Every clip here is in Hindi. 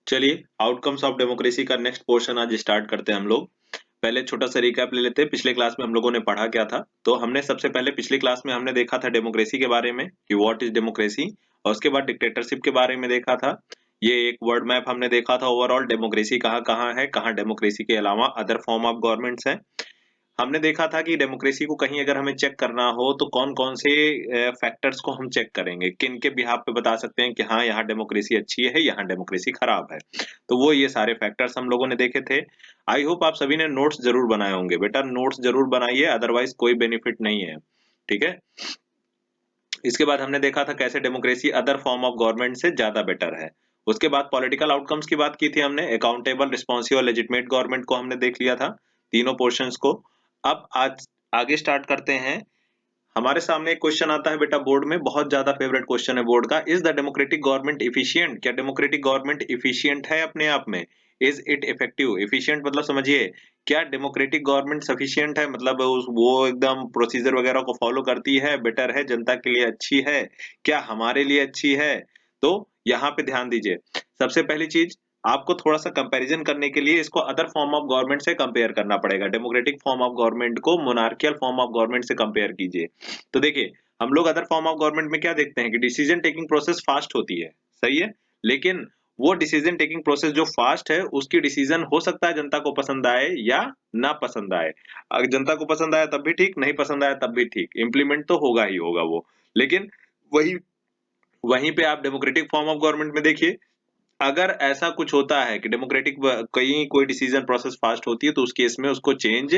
चलिए, आउटकम्स ऑफ डेमोक्रेसी का नेक्स्ट पोर्शन आज स्टार्ट करते हैं हम लोग। पहले छोटा सा रिकैप ले लेते हैं, पिछले क्लास में हम लोगों ने पढ़ा क्या था। तो हमने सबसे पहले पिछली क्लास में हमने देखा था डेमोक्रेसी के बारे में कि व्हाट इज डेमोक्रेसी, और उसके बाद डिक्टेटरशिप के बारे में देखा था। ये एक वर्ड मैप हमने देखा था, ओवरऑल डेमोक्रेसी कहाँ कहाँ है, कहाँ डेमोक्रेसी के अलावा अदर फॉर्म ऑफ गवर्नमेंट्स हैं। हमने देखा था कि डेमोक्रेसी को कहीं अगर हमें चेक करना हो तो कौन कौन से फैक्टर्स को हम चेक करेंगे, किन के बिहाफ पे बता सकते हैं कि हाँ यहाँ डेमोक्रेसी अच्छी है, यहाँ डेमोक्रेसी खराब है। तो वो ये सारे फैक्टर्स हम लोगों ने देखे थे। आई होप आप सभी ने नोट्स जरूर बनाए होंगे। बेटा नोट्स जरूर बनाइए, अदरवाइज कोई बेनिफिट नहीं है। ठीक है। इसके बाद हमने देखा था कैसे democracy other form of government से ज्यादा बेटर है। उसके बाद पॉलिटिकल आउटकम्स की बात की थी हमने, अकाउंटेबल, रिस्पॉन्सिव और लेजिटिमेट गवर्नमेंट को हमने देख लिया था, तीनों पोर्शंस को। अब आज आगे स्टार्ट करते हैं। हमारे सामने एक क्वेश्चन आता है बेटा बोर्ड में, बहुत ज्यादा फेवरेट क्वेश्चन है बोर्ड का। Is the democratic government efficient? क्या डेमोक्रेटिक गवर्नमेंट इफिशिएंट है अपने आप में? Is it effective? इफिशिएंट मतलब समझिए, क्या डेमोक्रेटिक गवर्नमेंट सफिशिएंट है, मतलब वो एकदम प्रोसीजर वगैरह को फॉलो करती है, बेटर है, जनता के लिए अच्छी है, क्या हमारे लिए अच्छी है? तो यहाँ पे ध्यान दीजिए। सबसे पहली चीज, आपको थोड़ा सा कंपैरिजन करने के लिए इसको अदर फॉर्म ऑफ गवर्नमेंट से कंपेयर करना पड़ेगा। डेमोक्रेटिक फॉर्म ऑफ गवर्नमेंट को मोनार्कियल फॉर्म ऑफ गवर्नमेंट से कंपेयर कीजिए। तो देखिए, हम लोग अदर फॉर्म ऑफ गवर्नमेंट में क्या देखते हैं कि डिसीजन टेकिंग प्रोसेस फास्ट होती है, सही है। लेकिन वो डिसीजन टेकिंग प्रोसेस जो फास्ट है, उसकी डिसीजन हो सकता है जनता को पसंद आए या ना पसंद आए। अगर जनता को पसंद आया तब भी ठीक, नहीं पसंद आया तब भी ठीक, इंप्लीमेंट तो होगा ही होगा वो। लेकिन वही वहीं पे आप डेमोक्रेटिक फॉर्म ऑफ गवर्नमेंट में देखिए, अगर ऐसा कुछ होता है कि डेमोक्रेटिक कहीं कोई डिसीजन प्रोसेस फास्ट होती है तो उस केस में उसको चेंज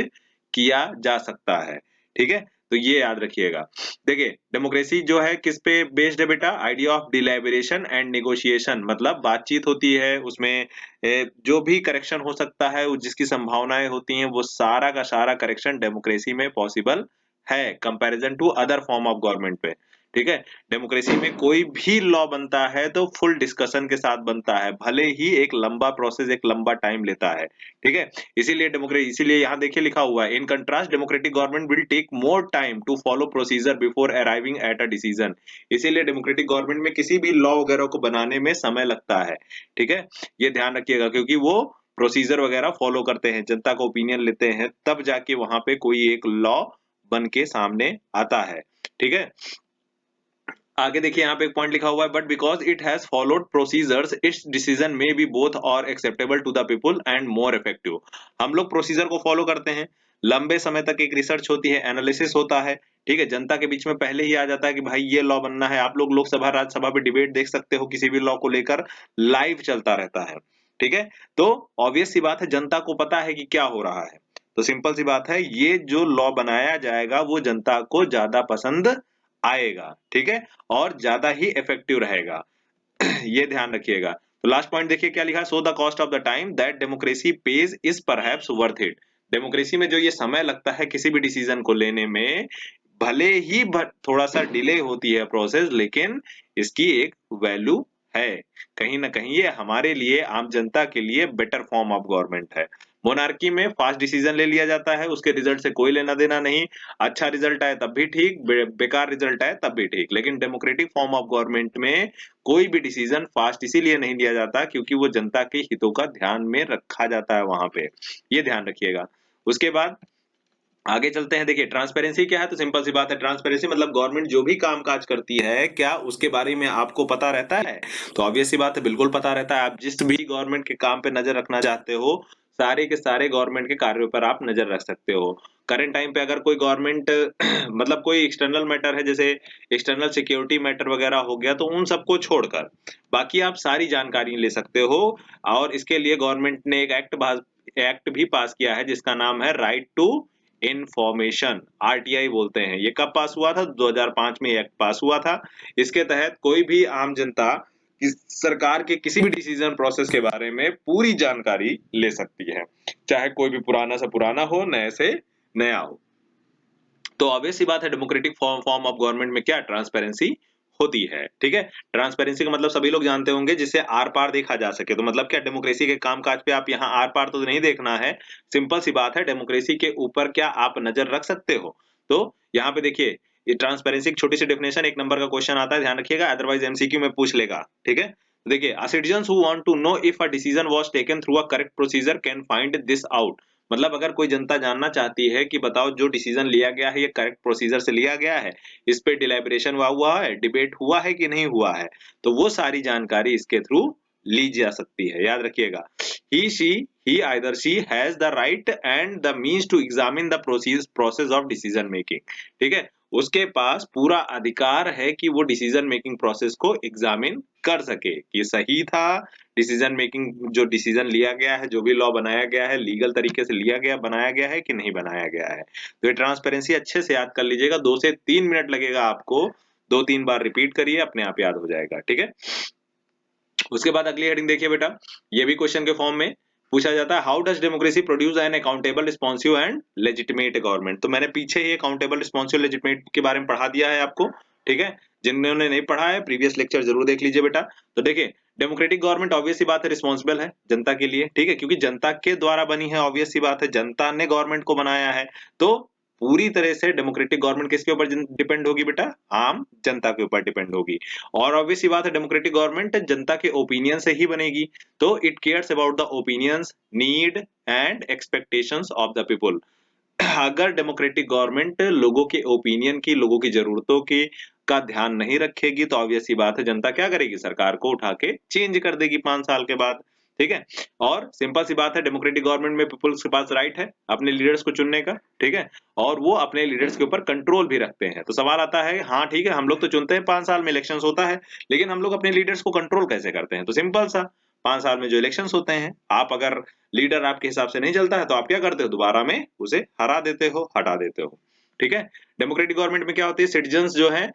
किया जा सकता है। ठीक है, तो ये याद रखिएगा। देखिए, डेमोक्रेसी जो है किस पे बेस्ड है बेटा? आइडिया ऑफ डिलिबरेशन एंड नेगोशिएशन, मतलब बातचीत होती है उसमें, जो भी करेक्शन हो सकता है, जिसकी संभावनाएं होती हैं, वो सारा का सारा करेक्शन डेमोक्रेसी में पॉसिबल है comparison to other form of government पे। ठीक है। डेमोक्रेसी में कोई भी लॉ बनता है तो फुल डिस्कशन के साथ बनता है, भले ही एक लंबा प्रोसेस, एक लंबा टाइम लेता है। ठीक है। इसीलिए यहाँ देखिए लिखा हुआ है, in contrast democratic government will take more time to follow procedure before arriving at a decision. इसीलिए डेमोक्रेटिक गवर्नमेंट में किसी भी लॉ वगैरह को बनाने में समय लगता है। ठीक है, ये ध्यान रखिएगा, क्योंकि वो प्रोसीजर वगैरह फॉलो करते हैं, जनता का ओपिनियन लेते हैं, तब जाके वहां पे कोई एक लॉ बन के सामने आता है। ठीक है। आगे देखिए, यहाँ पे एक पॉइंट लिखा हुआ है, but because it has followed procedures its decision may be both more acceptable to the people and more effective. हम लोग प्रोसीजर को फॉलो करते हैं, लंबे समय तक एक रिसर्च होती है, एनालिसिस होता है। ठीक है, जनता के बीच में पहले ही आ जाता है कि भाई ये लॉ बनना है। आप लोग लोकसभा राज्यसभा पे डिबेट देख सकते हो, किसी भी लॉ को लेकर लाइव चलता रहता है। ठीक है, तो ऑब्वियस सी बात है, जनता को पता है कि क्या हो रहा है। तो सिंपल सी बात है, ये जो लॉ बनाया जाएगा वो जनता को ज्यादा पसंद आएगा। ठीक है, और ज्यादा ही इफेक्टिव रहेगा। ये ध्यान रखिएगा। तो लास्ट पॉइंट देखिए क्या लिखा है, so the cost of the time that democracy page is perhaps worth it. Democracy में जो ये समय लगता है किसी भी डिसीजन को लेने में, भले ही थोड़ा सा डिले होती है प्रोसेस, लेकिन इसकी एक वैल्यू है। कहीं ना कहीं ये हमारे लिए, आम जनता के लिए बेटर फॉर्म ऑफ गवर्नमेंट है। मोनार्की में फास्ट डिसीजन ले लिया जाता है, उसके रिजल्ट से कोई लेना देना नहीं। अच्छा रिजल्ट आए तब भी ठीक, बेकार रिजल्ट आए तब भी ठीक। लेकिन डेमोक्रेटिक फॉर्म ऑफ गवर्नमेंट में कोई भी डिसीजन फास्ट इसीलिए नहीं लिया जाता क्योंकि वो जनता के हितों का ध्यान में रखा जाता है वहां पे। ये ध्यान रखिएगा। उसके बाद आगे चलते हैं। देखिए, ट्रांसपेरेंसी क्या है? तो सिंपल सी बात है, ट्रांसपेरेंसी मतलब गवर्नमेंट जो भी काम काज करती है, क्या उसके बारे में आपको पता रहता है? तो ऑब्वियस सी बात है, बिल्कुल पता रहता है। आप जिस भी गवर्नमेंट के काम पे नजर रखना चाहते हो, सारे के सारे गवर्नमेंट के कार्यों पर आप नजर रख सकते हो। करंट टाइम पे अगर कोई गवर्नमेंट मतलब कोई एक्सटर्नल मैटर है, जैसे एक्सटर्नल सिक्योरिटी मैटर वगैरह हो गया, तो उन सबको छोड़कर बाकी आप सारी जानकारी ले सकते हो। और इसके लिए गवर्नमेंट ने एक एक्ट भी पास किया है जिसका नाम है राइट टू इंफॉर्मेशन, आरटीआई बोलते हैं। ये कब पास हुआ था? 2005 में एक्ट पास हुआ था। इसके तहत कोई भी आम जनता सरकार के किसी भी डिसीजन प्रोसेस के बारे में पूरी जानकारी ले सकती है, चाहे कोई भी पुराना से पुराना हो, नए से नया हो। तो ऑब्वियस सी बात है, डेमोक्रेटिक फॉर्म ऑफ गवर्नमेंट में क्या ट्रांसपेरेंसी होती है। ठीक है, ट्रांसपेरेंसी का मतलब सभी लोग जानते होंगे, जिससे आर पार देखा जा सके। तो मतलब क्या, डेमोक्रेसी के कामकाज पे आप यहाँ आर पार तो नहीं देखना है। सिंपल सी बात है, डेमोक्रेसी के ऊपर क्या आप नजर रख सकते हो? तो यहाँ पे देखिए, ये ट्रांसपेरेंसी की छोटी सी डेफिनेशन, एक नंबर का क्वेश्चन आता है, ध्यान रखिएगा, अदरवाइज एमसीक्यू में पूछ लेगा। ठीक है, देखिए, a citizens who want to know if a decision was taken through a correct procedure can find this out। मतलब अगर कोई जनता जानना चाहती है कि बताओ जो डिसीजन लिया गया है ये करेक्ट प्रोसीजर से लिया गया है, इस पे डिलिब्रेशन हुआ है, डिबेट हुआ है कि नहीं हुआ है, तो वो सारी जानकारी इसके थ्रू ली जा सकती है। याद रखिएगा, he either she has the right and the means to examine the process of decision making। ठीक है, उसके पास पूरा अधिकार है कि वो डिसीजन मेकिंग प्रोसेस को एग्जामिन कर सके कि सही था डिसीजन मेकिंग, जो डिसीजन लिया गया है, जो भी लॉ बनाया गया है, लीगल तरीके से लिया गया बनाया गया है कि नहीं बनाया गया है। तो ये ट्रांसपेरेंसी अच्छे से याद कर लीजिएगा, 2 से 3 मिनट लगेगा आपको, 2-3 बार रिपीट करिए, अपने आप याद हो जाएगा। ठीक है, उसके बाद अगली हेडिंग देखिए बेटा, ये भी क्वेश्चन के फॉर्म में पूछा जाता है, how does democracy produce an accountable responsive and legitimate government. तो मैंने पीछे ही अकाउंटेबल रिस्पॉन्सिव लेजिटिमेट के बारे में पढ़ा दिया है आपको। ठीक है, जिन्होंने नहीं पढ़ा है प्रीवियस लेक्चर जरूर देख लीजिए बेटा। तो देखिए, डेमोक्रेटिक गवर्नमेंट ऑब्वियस सी बात है रिस्पॉन्सिबल है जनता के लिए। ठीक है, क्योंकि जनता के द्वारा बनी है, ऑब्वियस सी बात है जनता ने गवर्नमेंट को बनाया है, तो पूरी तरह से डेमोक्रेटिक गवर्नमेंट किसके ऊपर डिपेंड होगी बेटा, आम जनता के ऊपर डिपेंड होगी। और ऑब्वियस सी बात है डेमोक्रेटिक गवर्नमेंट जनता के ओपिनियन से ही बनेगी, तो it cares about the opinions, need and expectations of the people. अगर डेमोक्रेटिक गवर्नमेंट लोगों के ओपिनियन की, लोगों की जरूरतों की का ध्यान नहीं रखेगी, तो ऑब्वियस सी बात है जनता क्या करेगी, सरकार को उठा के चेंज कर देगी 5 साल के बाद। ठीक है, और सिंपल सी बात है डेमोक्रेटिक गवर्नमेंट में पीपल्स के पास राइट है अपने लीडर्स को चुनने का। ठीक है, और वो अपने लीडर्स के ऊपर कंट्रोल भी रखते हैं। तो सवाल आता है, हाँ ठीक है, हम लोग तो चुनते हैं, 5 साल में इलेक्शंस होता है, लेकिन हम लोग अपने लीडर्स को कंट्रोल कैसे करते हैं? तो सिंपल सा, 5 साल में जो इलेक्शंस होते हैं, आप अगर लीडर आपके हिसाब से नहीं चलता है तो आप क्या करते हो, दोबारा में उसे हरा देते हो, हटा देते हो। ठीक है, डेमोक्रेटिक गवर्नमेंट में क्या होती है, सिटीजंस जो है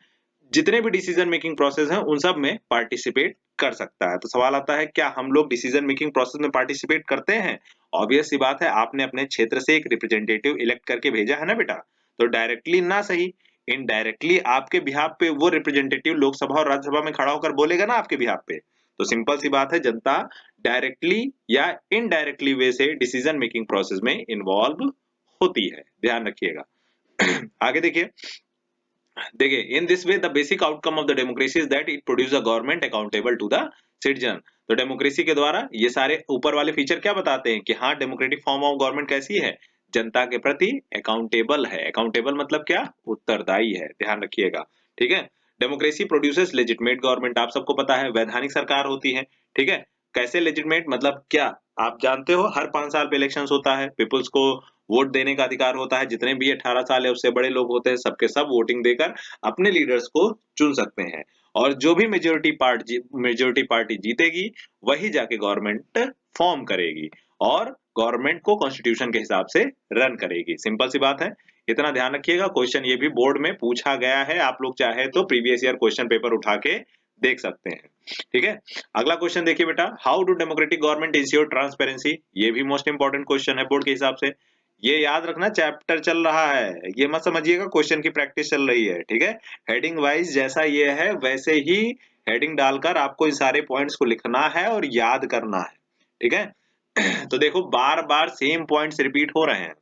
जितने भी डिसीजन मेकिंग प्रोसेस हैं उन सब में पार्टिसिपेट कर सकता है। तो सवाल आता है, क्या हम लोग डिसीजन मेकिंग प्रोसेस में पार्टिसिपेट करते हैं? ऑब्वियस सी बात है, आपने अपने क्षेत्र से एक रिप्रेजेंटेटिव इलेक्ट करके भेजा है ना बेटा, तो डायरेक्टली ना सही, इनडायरेक्टली आपके बिहाफ पे वो रिप्रेजेंटेटिव लोकसभा और राज्यसभा में खड़ा होकर बोलेगा ना आपके बिहाफ पे। तो सिंपल सी बात है, जनता डायरेक्टली या इनडायरेक्टली वे से डिसीजन मेकिंग प्रोसेस में इन्वॉल्व होती है, ध्यान रखिएगा। आगे देखिए, in this way the basic outcome of the democracy is that it produces a government accountable to the citizen। तो डेमोक्रेसी के द्वारा ये सारे ऊपर वाले फीचर क्या बताते हैं कि हाँ डेमोक्रेटिक फॉर्म ऑफ गवर्नमेंट कैसी है, जनता के प्रति अकाउंटेबल है। अकाउंटेबल मतलब क्या, उत्तरदायी है, ध्यान रखिएगा। ठीक है, डेमोक्रेसी प्रोड्यूसेस लेजिटिमेट गवर्नमेंट, आप सबको पता है वैधानिक सरकार होती है। ठीक है, कैसे लेजिटिमेट मतलब क्या, आप जानते हो हर 5 साल पे इलेक्शन होता है, पीपल्स को वोट देने का अधिकार होता है, जितने भी 18 साल है उससे बड़े लोग होते हैं, सबके सब वोटिंग देकर अपने लीडर्स को चुन सकते हैं, और जो भी मेजोरिटी पार्टी जीतेगी वही जाके गवर्नमेंट फॉर्म करेगी और गवर्नमेंट को कॉन्स्टिट्यूशन के हिसाब से रन करेगी। सिंपल सी बात है, इतना ध्यान रखिएगा। क्वेश्चन ये भी बोर्ड में पूछा गया है, आप लोग चाहे तो प्रीवियस ईयर क्वेश्चन पेपर उठा के देख सकते हैं। ठीक है, अगला क्वेश्चन देखिए बेटा, how do democratic government ensure transparency. ये भी मोस्ट इंपॉर्टेंट क्वेश्चन है बोर्ड के हिसाब से। ये याद रखना, चैप्टर चल रहा है, ये मत समझिएगा क्वेश्चन की प्रैक्टिस चल रही है। ठीक है, हेडिंग वाइज जैसा ये है वैसे ही हेडिंग डालकर आपको इन सारे पॉइंट्स को लिखना है और याद करना है। ठीक है तो देखो बार बार सेम पॉइंट्स रिपीट हो रहे हैं,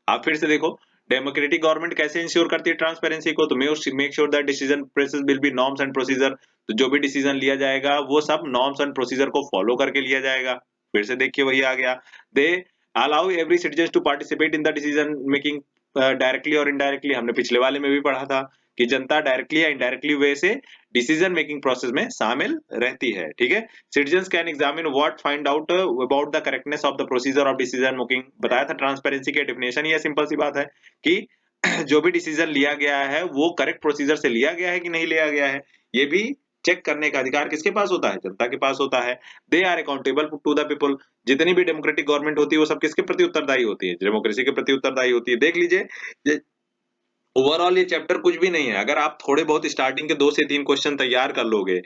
आप फिर से देखो, डेमोक्रेटिक गवर्नमेंट कैसे इंश्योर करती है ट्रांसपेरेंसी को, तो make sure that decision process will be norms and procedure. तो जो भी डिसीजन लिया जाएगा वो सब नॉर्म्स एंड प्रोसीजर को फॉलो करके लिया जाएगा। फिर से देखिए वही आ गया, they allow every citizen to participate in the decision making directly और इनडायरेक्टली। हमने पिछले वाले में भी पढ़ा था कि जनता डायरेक्टली या इनडायरेक्टली वे से डिसीजन मेकिंग प्रोसेस में शामिल रहती है। ठीक है, citizens can examine what find out about the correctness of the procedure of decision making. बताया था ट्रांसपेरेंसी की डेफिनेशन, ये सिंपल सी बात है कि जो भी डिसीजन लिया गया है वो करेक्ट प्रोसीजर से लिया गया है कि नहीं लिया गया है, ये भी चेक करने का अधिकार किसके पास होता है, जनता के पास होता है। They are accountable to the people. जितनी भी डेमोक्रेटिक गवर्नमेंट होती है वो सब किसके प्रति उत्तरदायी होती है, डेमोक्रेसी के प्रति उत्तरदायी होती है। देख लीजिए, ओवरऑल ये चैप्टर कुछ भी नहीं है, अगर आप थोड़े बहुत स्टार्टिंग के 2 से 3 क्वेश्चन तैयार कर लोगे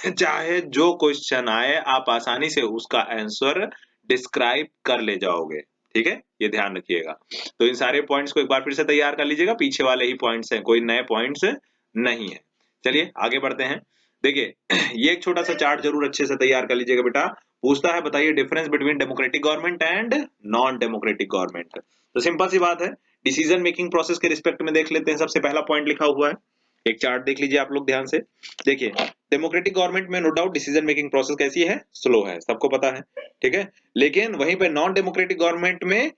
चाहे जो क्वेश्चन आए आप आसानी से उसका आंसर डिस्क्राइब कर ले जाओगे। ठीक है, ये ध्यान रखिएगा। तो इन सारे पॉइंट्स को एक बार फिर से तैयार कर लीजिएगा, पीछे वाले ही पॉइंट्स हैं, कोई नए पॉइंट्स नहीं है। चलिए आगे बढ़ते हैं। देखिए ये एक छोटा सा चार्ट जरूर अच्छे से तैयार कर लीजिएगा बेटा। पूछता है बताइए difference between democratic government and non democratic government. तो सिंपल सी बात है, डिसीजन मेकिंग प्रोसेस के रिस्पेक्ट में देख लेते हैं। सबसे पहला पॉइंट लिखा हुआ है, एक चार्ट देख लीजिए आप लोग ध्यान से। देखिए डेमोक्रेटिक गवर्नमेंट में no doubt decision making process कैसी है, स्लो है, सबको पता है, ठीक है। लेकिन वहीं पे नॉन डेमोक्रेटिक गवर्नमेंट में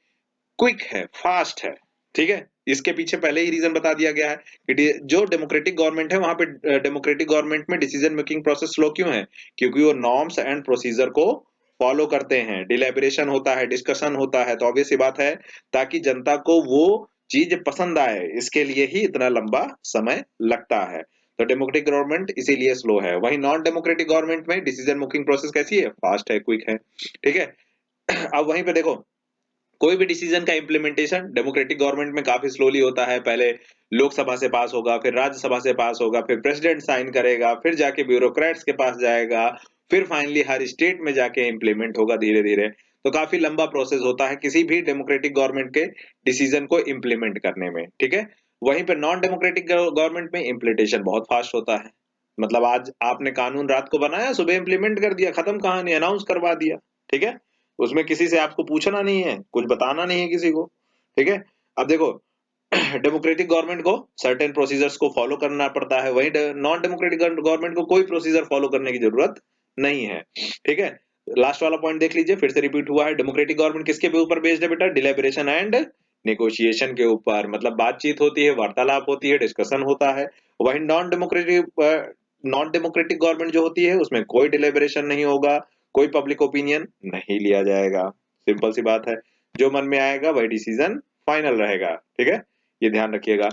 क्विक है, फास्ट है, ठीक है। इसके पीछे पहले ही रीजन बता दिया गया है कि जो डेमोक्रेटिक गवर्नमेंट है वहां पे डेमोक्रेटिक गवर्नमेंट में डिसीजन मेकिंग प्रोसेस स्लो क्यों है, क्योंकि वो नॉर्म्स एंड प्रोसीजर को फॉलो करते हैं, डिलेबरेशन होता है, डिस्कशन होता है, तो ऑब्वियस सी बात है ताकि जनता को वो चीज पसंद आए, इसके लिए ही इतना लंबा समय लगता है। तो डेमोक्रेटिक गवर्नमेंट इसीलिए स्लो है। वहीं नॉन डेमोक्रेटिक गवर्नमेंट में डिसीजन मेकिंग प्रोसेस कैसी है, फास्ट है, क्विक है, ठीक है। अब वहीं पे देखो कोई भी डिसीजन का इम्प्लीमेंटेशन डेमोक्रेटिक गवर्नमेंट में काफी स्लोली होता है। पहले लोकसभा से पास होगा, फिर राज्यसभा से पास होगा, फिर प्रेसिडेंट साइन करेगा, फिर जाके ब्यूरोक्रेट्स के पास जाएगा, फिर फाइनली हर स्टेट में जाके इम्प्लीमेंट होगा धीरे धीरे। तो काफी लंबा प्रोसेस होता है किसी भी डेमोक्रेटिक गवर्नमेंट के डिसीजन को इम्प्लीमेंट करने में, ठीक है। वहीं पर नॉन डेमोक्रेटिक गवर्नमेंट में इम्प्लीमेंटेशन बहुत फास्ट होता है। मतलब आज आपने कानून रात को बनाया, सुबह इम्प्लीमेंट कर दिया, खत्म कहानी, अनाउंस करवा दिया, ठीक है। उसमें किसी से आपको पूछना नहीं है, कुछ बताना नहीं है किसी को, ठीक है। अब देखो डेमोक्रेटिक गवर्नमेंट को सर्टेन प्रोसीजर्स को फॉलो करना पड़ता है, वहीं नॉन डेमोक्रेटिक गवर्नमेंट को कोई प्रोसीजर फॉलो करने की जरूरत नहीं है, ठीक है। लास्ट वाला पॉइंट देख लीजिए, फिर से रिपीट हुआ है, डेमोक्रेटिक गवर्नमेंट किसके ऊपर बेस्ड है बेटा, डिलिबरेशन एंड नेगोशिएशन के ऊपर, मतलब बातचीत होती है, वार्तालाप होती है, डिस्कशन होता है। वहीं नॉन डेमोक्रेटिक गवर्नमेंट जो होती है उसमें कोई डिलिबरेशन नहीं होगा, कोई पब्लिक ओपिनियन नहीं लिया जाएगा, सिंपल सी बात है, जो मन में आएगा वही डिसीजन फाइनल रहेगा, ठीक है। ये ध्यान रखिएगा।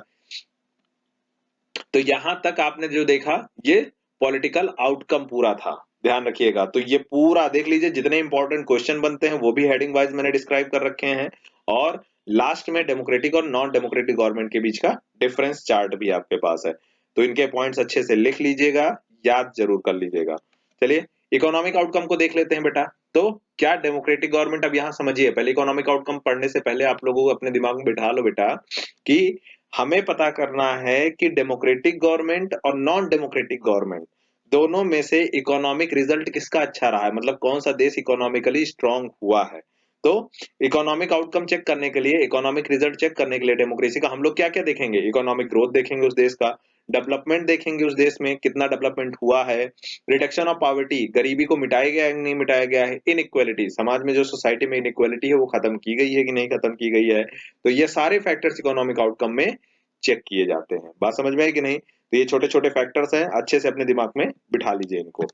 तो यहां तक आपने जो देखा ये पॉलिटिकल आउटकम पूरा था, ध्यान रखिएगा। तो ये पूरा देख लीजिए, जितने इंपॉर्टेंट क्वेश्चन बनते हैं वो भी हेडिंग वाइज मैंने डिस्क्राइब कर रखे हैं, और लास्ट में डेमोक्रेटिक और नॉन डेमोक्रेटिक गवर्नमेंट के बीच का डिफरेंस चार्ट भी आपके पास है। तो इनके पॉइंट्स अच्छे से लिख लीजिएगा, याद जरूर कर लीजिएगा। चलिए इकोनॉमिक आउटकम को देख लेते हैं बेटा। तो क्या डेमोक्रेटिक गवर्नमेंट, अब यहां समझिए, पहले इकोनॉमिक आउटकम पढ़ने से पहले आप लोगों को अपने दिमाग में बिठा लो बेटा कि हमें पता करना है कि डेमोक्रेटिक गवर्नमेंट और नॉन डेमोक्रेटिक गवर्नमेंट दोनों में से इकोनॉमिक रिजल्ट किसका अच्छा रहा है, मतलब कौन सा देश इकोनॉमिकली स्ट्रांग हुआ है। तो इकोनॉमिक आउटकम चेक करने के लिए, इकोनॉमिक रिजल्ट चेक करने के लिए डेमोक्रेसी का हम लोग क्या क्या देखेंगे, इकोनॉमिक ग्रोथ देखेंगे उस देश का, डेवलपमेंट देखेंगे उस देश में कितना डेवलपमेंट हुआ है, रिडक्शन ऑफ पॉवर्टी, गरीबी को मिटाया गया है कि नहीं मिटाया गया है, इनइक्वालिटी, समाज में जो सोसाइटी में इनइक्वालिटी है वो खत्म की गई है कि नहीं खत्म की गई है। तो ये सारे फैक्टर्स इकोनॉमिक आउटकम में चेक किए जाते हैं। बात समझ में आई कि नहीं? तो ये छोटे छोटे फैक्टर्स हैं, अच्छे से अपने दिमाग में बिठा लीजिए इनको।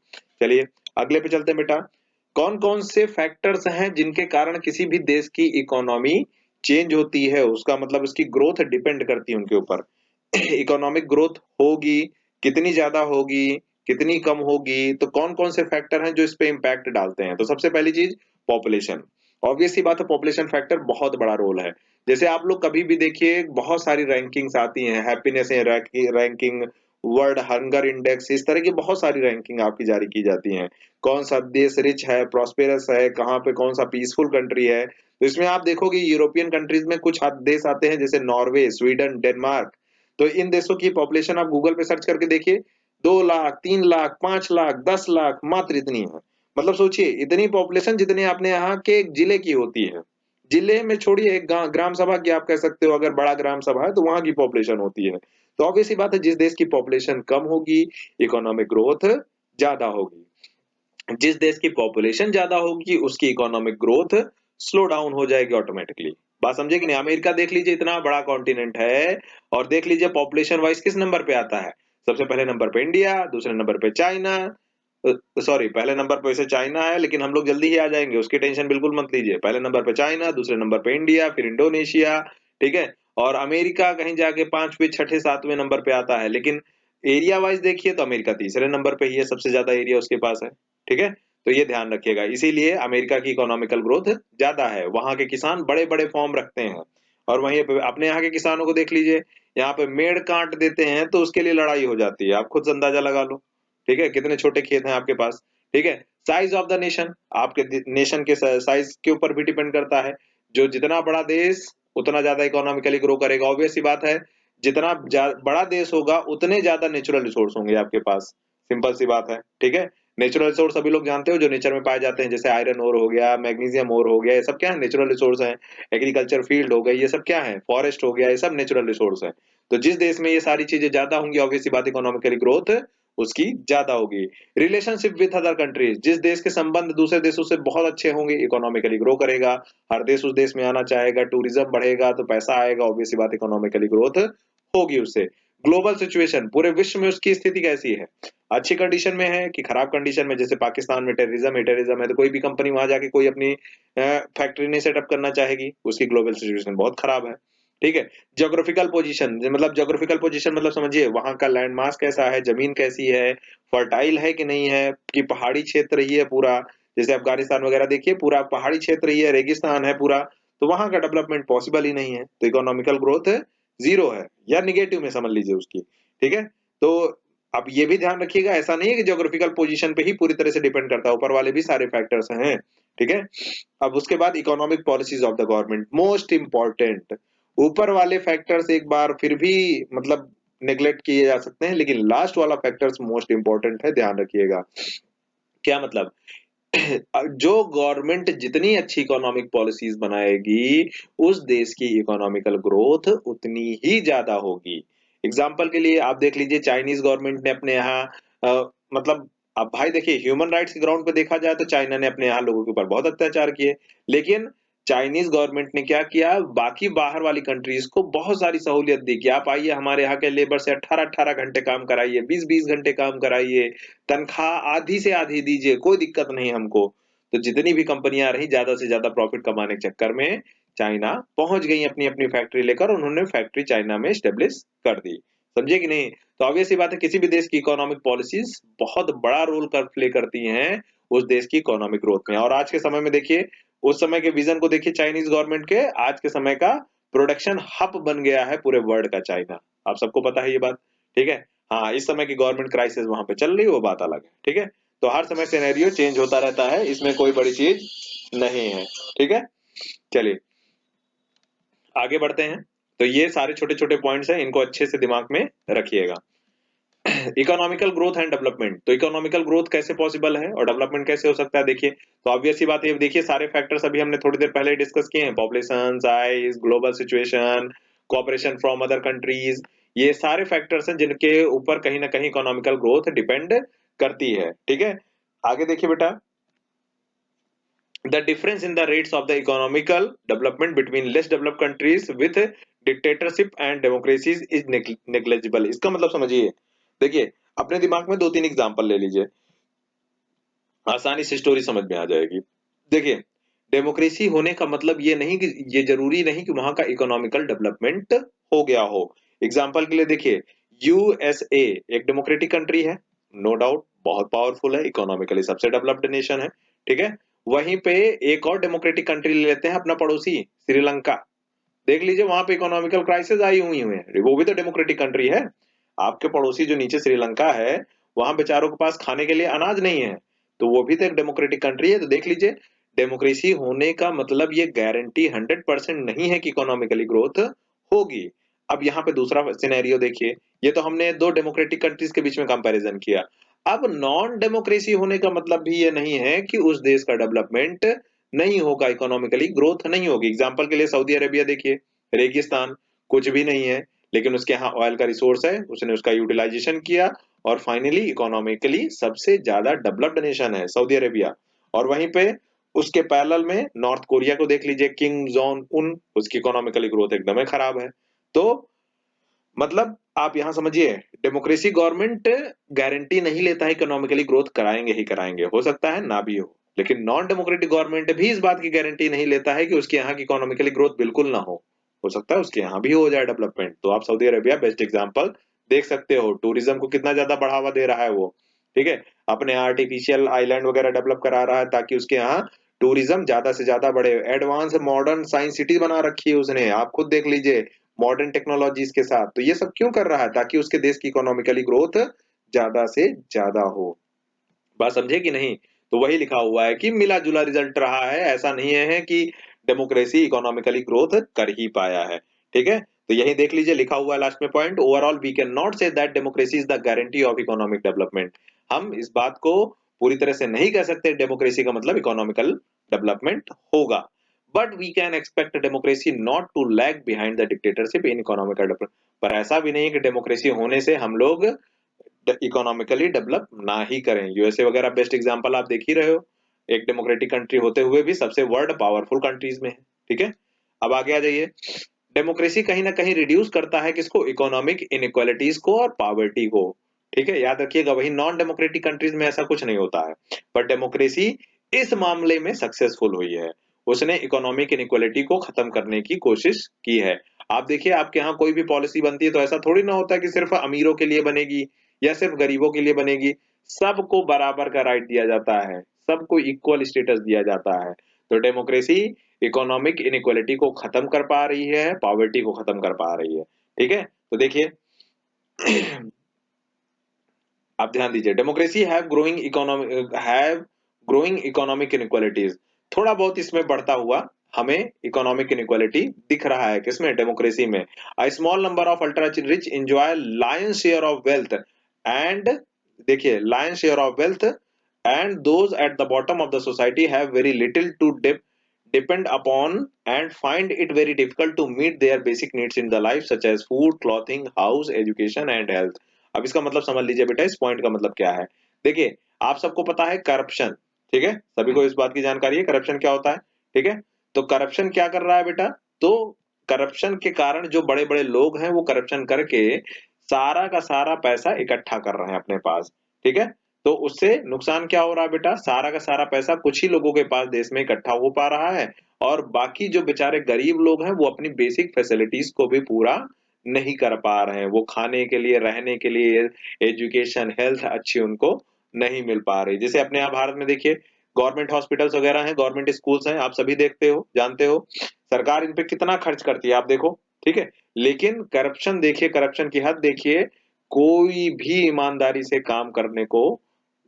चलिए अगले पे चलते हैं बेटा। कौन कौन से फैक्टर्स हैं जिनके कारण किसी भी देश की इकोनॉमी चेंज होती है, उसका मतलब उसकी ग्रोथ डिपेंड करती है उनके ऊपर। इकोनॉमिक ग्रोथ होगी, कितनी ज्यादा होगी, कितनी कम होगी, तो कौन कौन से फैक्टर हैं जो इस पे इम्पैक्ट डालते हैं। तो सबसे पहली चीज पॉपुलेशन, ऑब्वियस सी बात है, पॉपुलेशन फैक्टर बहुत बड़ा रोल है। जैसे आप लोग कभी भी देखिए बहुत सारी रैंकिंग्स आती हैं, happiness ranking, world hunger index, इस तरह की बहुत सारी रैंकिंग आपकी जारी की जाती हैं। कौन सा देश रिच है, प्रॉस्पेरस है, कहाँ पे कौन सा पीसफुल कंट्री है। तो इसमें आप देखोगे यूरोपियन कंट्रीज में कुछ देश आते हैं जैसे नॉर्वे, स्वीडन, डेनमार्क। तो इन देशों की पॉपुलेशन आप गूगल पे सर्च करके देखिए, 2 लाख, 3 लाख, 5 लाख, 10 लाख, मात्र इतनी है। मतलब सोचिए इतनी पॉपुलेशन जितने अपने यहाँ के एक जिले की होती है। जिले में छोड़िए, एक ग्राम सभा की आप कह सकते हो, अगर बड़ा ग्राम सभा है तो वहां की पॉपुलेशन होती है। तो ऑब्वियस सी बात है, जिस देश की पॉपुलेशन कम होगी इकोनॉमिक ग्रोथ ज्यादा होगी, जिस देश की पॉपुलेशन ज्यादा होगी उसकी इकोनॉमिक ग्रोथ स्लो डाउन हो जाएगी ऑटोमेटिकली। बात समझे कि नहीं? अमेरिका देख लीजिए, इतना बड़ा कॉन्टिनेंट है, और देख लीजिए पॉपुलेशन वाइज किस नंबर पे आता है। सबसे पहले नंबर पे इंडिया, दूसरे नंबर पे चाइना, सॉरी पहले नंबर पे वैसे चाइना है लेकिन हम लोग जल्दी ही आ जाएंगे, उसकी टेंशन बिल्कुल मत लीजिए। पहले नंबर पे चाइना, दूसरे नंबर पे इंडिया, फिर इंडोनेशिया, ठीक है। और अमेरिका कहीं जाके 5वें, 6ठे, 7वें नंबर पे आता है, लेकिन एरिया वाइज देखिए तो अमेरिका तीसरे नंबर पे ही है, सबसे ज्यादा एरिया उसके पास है, ठीक है। तो ये ध्यान रखिएगा, इसीलिए अमेरिका की इकोनॉमिकल ग्रोथ ज्यादा है, वहां के किसान बड़े बड़े फॉर्म रखते हैं। और वहीं पे अपने यहाँ के किसानों को देख लीजिए, यहाँ पे मेड़ काट देते हैं तो उसके लिए लड़ाई हो जाती है, आप खुद अंदाजा लगा लो, ठीक है, कितने छोटे खेत हैं आपके पास, ठीक है। साइज ऑफ द नेशन, आपके नेशन के साइज के ऊपर भी डिपेंड करता है। जो जितना बड़ा देश उतना ज्यादा इकोनॉमिकली ग्रो करेगा, ऑब्वियस सी बात है, जितना बड़ा देश होगा उतने ज्यादा नेचुरल रिसोर्स होंगे आपके पास, सिंपल सी बात है, ठीक है। नेचुरल रिसोर्स सभी लोग जानते हो जो नेचर में पाए जाते हैं, जैसे आयरन ओर हो गया, मैग्नीशियम ओर हो गया, ये सब क्या है, नेचुरल रिसोर्स हैं। एग्रीकल्चर फील्ड हो गई, ये सब क्या है, फॉरेस्ट हो गया, ये सब नेचुरल रिसोर्स है। तो जिस देश में ये सारी चीजें ज्यादा होंगी, ऑब्वियस सी बात इकोनॉमिकली ग्रोथ उसकी ज्यादा होगी। रिलेशनशिप विथ अदर कंट्रीज, जिस देश के संबंध दूसरे देशों से बहुत अच्छे होंगे, इकोनॉमिकली ग्रो करेगा, हर देश उस देश में आना चाहेगा, टूरिज्म बढ़ेगा तो पैसा आएगा, ऑब्वियस सी बात इकोनॉमिकली ग्रोथ होगी उससे। ग्लोबल सिचुएशन, पूरे विश्व में उसकी स्थिति कैसी है, अच्छी कंडीशन में है कि खराब कंडीशन में, जैसे पाकिस्तान में टेररिज्म है तो कोई भी कंपनी वहां जाके कोई अपनी फैक्ट्री नहीं सेटअप करना चाहेगी, उसकी ग्लोबल सिचुएशन बहुत खराब है। ठीक है। ज्योग्राफिकल पोजीशन, मतलब ज्योग्राफिकल पोजीशन मतलब समझिए वहां का लैंड मास कैसा है, जमीन कैसी है, फर्टाइल है कि नहीं है, कि पहाड़ी क्षेत्र ही है पूरा, जैसे अफगानिस्तान वगैरह देखिए पूरा पहाड़ी क्षेत्र ही है, रेगिस्तान है पूरा, तो वहां का डेवलपमेंट पॉसिबल ही नहीं है, तो इकोनॉमिकल ग्रोथ जीरो है या निगेटिव में समझ लीजिए उसकी। ठीक है। तो अब ये भी ध्यान रखिएगा, ऐसा नहीं है कि ज्योग्राफिकल पोजीशन पे ही पूरी तरह से डिपेंड करता है, ऊपर वाले भी सारे फैक्टर्स हैं। ठीक है। अब उसके बाद economic policies of the government, most important. ऊपर वाले फैक्टर्स एक बार फिर भी मतलब नेग्लेक्ट किए जा सकते हैं, लेकिन लास्ट वाला फैक्टर्स मोस्ट इंपॉर्टेंट है, ध्यान रखिएगा। क्या मतलब, जो गवर्नमेंट जितनी अच्छी इकोनॉमिक पॉलिसीज बनाएगी, उस देश की इकोनॉमिकल ग्रोथ उतनी ही ज्यादा होगी। एग्जाम्पल के लिए आप देख लीजिए, चाइनीज गवर्नमेंट ने अपने यहाँ मतलब, अब भाई देखिए ह्यूमन राइट्स के ग्राउंड पे देखा जाए तो चाइना ने अपने यहाँ लोगों के ऊपर बहुत अत्याचार किए, लेकिन चाइनीज गवर्नमेंट ने क्या किया, बाकी बाहर वाली कंट्रीज को बहुत सारी सहूलियत दी कि आप आइए हमारे यहाँ के लेबर से 18-18 घंटे काम कराइए, 20-20 घंटे काम कराइए, तनख्वाह आधी से आधी दीजिए, कोई दिक्कत नहीं हमको। तो जितनी भी कंपनियां रही, ज्यादा से ज्यादा प्रॉफिट कमाने के चक्कर में चाइना पहुंच गई अपनी अपनी फैक्ट्री लेकर, उन्होंने फैक्ट्री चाइना में स्टेब्लिश कर दी। समझे कि नहीं? तो ऑब्वियस सी बात है, किसी भी देश की इकोनॉमिक पॉलिसीज बहुत बड़ा रोल कर प्ले करती हैं उस देश की इकोनॉमिक ग्रोथ में। और आज के समय में देखिए, उस समय के विजन को देखिए चाइनीज गवर्नमेंट के, आज के समय का प्रोडक्शन हब बन गया है पूरे वर्ल्ड का चाइना। आप सबको पता है ये बात। ठीक है। हाँ, इस समय की गवर्नमेंट क्राइसिस वहां पे चल रही है, वो बात अलग है। ठीक है। तो हर समय सिनेरियो चेंज होता रहता है, इसमें कोई बड़ी चीज नहीं है। ठीक है। चलिए आगे बढ़ते हैं। तो ये सारे छोटे छोटे पॉइंट्स हैं, इनको अच्छे से दिमाग में रखिएगा। इकोनॉमिकल ग्रोथ एंड डेवलपमेंट, तो इकोनॉमिकल ग्रोथ कैसे पॉसिबल है और डेवलपमेंट कैसे हो सकता है, देखिए तो ऑब्वियस सी बात है, देखिए सारे फैक्टर्स अभी हमने थोड़ी देर पहले डिस्कस किए हैं, population size, global situation, cooperation from other countries, ये सारे फैक्टर्स हैं जिनके ऊपर कहीं ना कहीं इकोनॉमिकल ग्रोथ डिपेंड करती है। ठीक है। आगे देखिए बेटा, the difference in the rates of the economical development between less developed countries with dictatorship and democracies is negligible। इसका मतलब समझिए, देखिए अपने दिमाग में दो तीन एग्जांपल ले लीजिए, आसानी से स्टोरी समझ में आ जाएगी। देखिए, डेमोक्रेसी होने का मतलब ये नहीं कि, ये जरूरी नहीं कि वहां का इकोनॉमिकल डेवलपमेंट हो गया हो। एग्जांपल के लिए देखिए, यूएसए एक डेमोक्रेटिक कंट्री है, नो डाउट बहुत पावरफुल है, इकोनॉमिकली सबसे डेवलप्ड नेशन है। ठीक है। वहीं पे एक और डेमोक्रेटिक कंट्री ले लेते हैं, अपना पड़ोसी श्रीलंका, देख लीजिए वहां पे इकोनॉमिकल क्राइसिस आई हुई है, वो भी तो डेमोक्रेटिक कंट्री है। आपके पड़ोसी जो नीचे श्रीलंका है, वहां बेचारों के पास खाने के लिए अनाज नहीं है, तो वो भी तो एक डेमोक्रेटिक कंट्री है। तो देख लीजिए, डेमोक्रेसी होने का मतलब ये गारंटी 100% नहीं है कि इकोनॉमिकली ग्रोथ होगी। अब यहाँ पे दूसरा सिनेरियो देखिए, ये तो हमने दो डेमोक्रेटिक कंट्रीज के बीच में कंपैरिजन किया। अब नॉन डेमोक्रेसी होने का मतलब भी ये नहीं है कि उस देश का डेवलपमेंट नहीं होगा, इकोनॉमिकली ग्रोथ नहीं होगी। एग्जाम्पल के लिए सऊदी अरेबिया देखिए, रेगिस्तान, कुछ भी नहीं है, लेकिन उसके यहाँ ऑयल का रिसोर्स है, उसने उसका यूटिलाइजेशन किया और फाइनली इकोनॉमिकली सबसे ज्यादा डेवलप्ड नेशन है सऊदी अरेबिया। और वहीं पे उसके पैरेलल में नॉर्थ कोरिया को देख लीजिए, किंग जोन उन, उसकी इकोनॉमिकली ग्रोथ एकदम ही खराब है। तो मतलब आप यहाँ समझिए, डेमोक्रेसी गवर्नमेंट गारंटी नहीं लेता है इकोनॉमिकली ग्रोथ कराएंगे ही कराएंगे, हो सकता है ना भी हो, लेकिन नॉन डेमोक्रेटिक गवर्नमेंट भी इस बात की गारंटी नहीं लेता है कि उसके यहाँ की इकोनॉमिकली ग्रोथ बिल्कुल ना हो सकता है उसके यहाँ भी हो जाए डेवलपमेंट। तो आप सऊदी अरेबिया बेस्ट एग्जांपल देख सकते हो, टूरिज्म को कितना ज्यादा बढ़ावा दे रहा है वो। ठीक है। अपने आर्टिफिशियल आइलैंड वगैरह डेवलप करा रहा है ताकि उसके यहाँ टूरिज्म ज्यादा से ज्यादा बढ़े, एडवांस मॉडर्न साइंस सिटी बना रखी है उसने, आप खुद देख लीजिए, मॉडर्न टेक्नोलॉजीज के साथ। तो ये सब क्यों कर रहा है, ताकि उसके देश की इकोनॉमिकली ग्रोथ ज्यादा से ज्यादा हो। बात समझे कि नहीं? तो वही लिखा हुआ है कि मिला जुला रिजल्ट रहा है, ऐसा नहीं है कि डेमोक्रेसी इकोनॉमिकली ग्रोथ कर ही पाया है। ठीक है। तो यही देख लीजिए, लिखा हुआ है लास्ट में point, overall we can not say that democracy is the guarantee of economic development. हम इस बात को पूरी तरह से नहीं कह सकते डेमोक्रेसी का मतलब इकोनॉमिकल डेवलपमेंट होगा, but we can expect democracy not to lag behind the dictatorship in economical development. पर ऐसा भी नहीं है कि डेमोक्रेसी होने से हम लोग इकोनॉमिकली डेवलप ना ही करें। यूएसए वगैरह बेस्ट एग्जांपल आप देख ही रहे हो, एक डेमोक्रेटिक कंट्री होते हुए भी सबसे वर्ल्ड पावरफुल कंट्रीज में है। ठीक है, अब आगे आ जाइए। डेमोक्रेसी कहीं ना कहीं रिड्यूस करता है किसको, इकोनॉमिक इनइक्वालिटीज को और पॉवर्टी को। ठीक है, याद रखिएगा, वही नॉन डेमोक्रेटिक कंट्रीज में ऐसा कुछ नहीं होता है, पर डेमोक्रेसी इस मामले में सक्सेसफुल हुई है। उसने इकोनॉमिक इनइक्वालिटी को खत्म करने की कोशिश की है। आप देखिए, आपके यहाँ कोई भी पॉलिसी बनती है तो ऐसा थोड़ी ना होता है कि सिर्फ अमीरों के लिए बनेगी या सिर्फ गरीबों के लिए बनेगी। सबको बराबर का राइट दिया जाता है, सबको इक्वल स्टेटस दिया जाता है। तो डेमोक्रेसी इकोनॉमिक इनइक्वालिटी को खत्म कर पा रही है, पॉवर्टी को खत्म कर पा रही है। ठीक है, तो देखिए आप ध्यान दीजिए, democracy have growing economic inequalities. थोड़ा बहुत इसमें बढ़ता हुआ हमें इकोनॉमिक इनइक्वालिटी दिख रहा है, किसमें, डेमोक्रेसी में। A small number of ultra rich enjoy lion share of wealth and, देखिए, lion share of wealth and those at the bottom of the society have very little to depend upon and find it very difficult to meet their basic needs in the life such as food, clothing, house, education and health। अब इसका मतलब समझ लीजिए बेटा, इस पॉइंट का मतलब क्या है। देखिए, आप सबको पता है करप्शन, ठीक है, सभी को इस बात की जानकारी है करप्शन क्या होता है। ठीक है, तो करप्शन क्या कर रहा है बेटा, तो करप्शन के कारण जो बड़े बड़े लोग हैं वो करप्शन करके सारा का सारा पैसा इकट्ठा कर रहे हैं अपने पास। ठीक है, तो उससे नुकसान क्या हो रहा है बेटा, सारा का सारा पैसा कुछ ही लोगों के पास देश में इकट्ठा हो पा रहा है, और बाकी जो बेचारे गरीब लोग हैं वो अपनी बेसिक फैसिलिटीज को भी पूरा नहीं कर पा रहे हैं। वो खाने के लिए, रहने के लिए, एजुकेशन, हेल्थ अच्छी उनको नहीं मिल पा रही। जैसे अपने यहाँ भारत में देखिए, गवर्नमेंट हॉस्पिटल्स वगैरह हैं, गवर्नमेंट स्कूल्स हैं, आप सभी देखते हो, जानते हो, सरकार इन पे कितना खर्च करती है आप देखो। ठीक है, लेकिन करप्शन देखिए, करप्शन की हद देखिए, कोई भी ईमानदारी से काम करने को,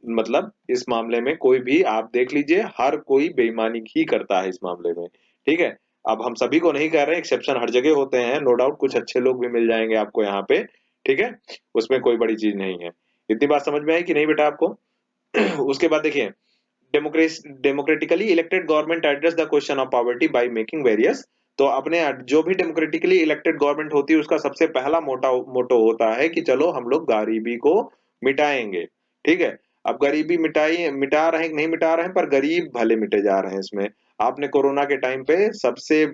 मतलब इस मामले में कोई भी आप देख लीजिए, हर कोई बेईमानी ही करता है इस मामले में। ठीक है, अब हम सभी को नहीं कह रहे, एक्सेप्शन हर जगह होते हैं, नो डाउट कुछ अच्छे लोग भी मिल जाएंगे आपको यहाँ पे। ठीक है, उसमें कोई बड़ी चीज नहीं है। इतनी बात समझ में आई कि नहीं बेटा आपको? उसके बाद देखिए, democratically elected government address the question of poverty by making various. तो अपने जो भी डेमोक्रेटिकली इलेक्टेड गवर्नमेंट होती है उसका सबसे पहला मोटो होता है कि चलो हम लोग गरीबी को मिटाएंगे। ठीक है, अब गरीबी मिटा रहे हैं कि नहीं मिटा रहे हैं, पर गरीब भले मिटे जा रहे हैं इसमें। आपने कोरोना के टाइम पे सबसे